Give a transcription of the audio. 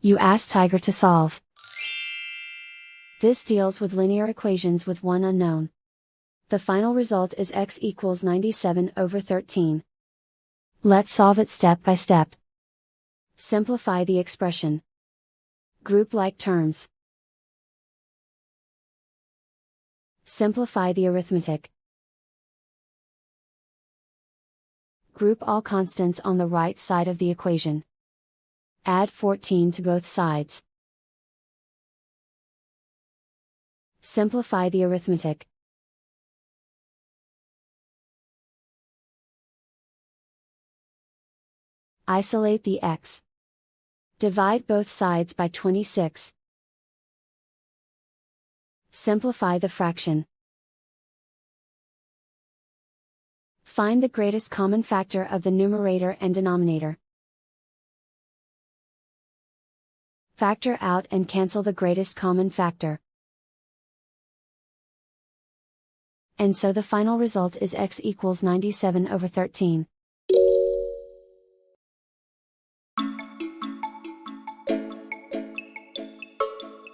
You ask Tiger to solve. This deals with linear equations with one unknown. The final result is x equals 97/13. Let's solve it step by step. Simplify the expression. Group like terms. Simplify the arithmetic. Group all constants on the right side of the equation. Add 14 to both sides. Simplify the arithmetic. Isolate the x. Divide both sides by 26. Simplify the fraction. Find the greatest common factor of the numerator and denominator. Factor out and cancel the greatest common factor. And so the final result is x equals 97/13.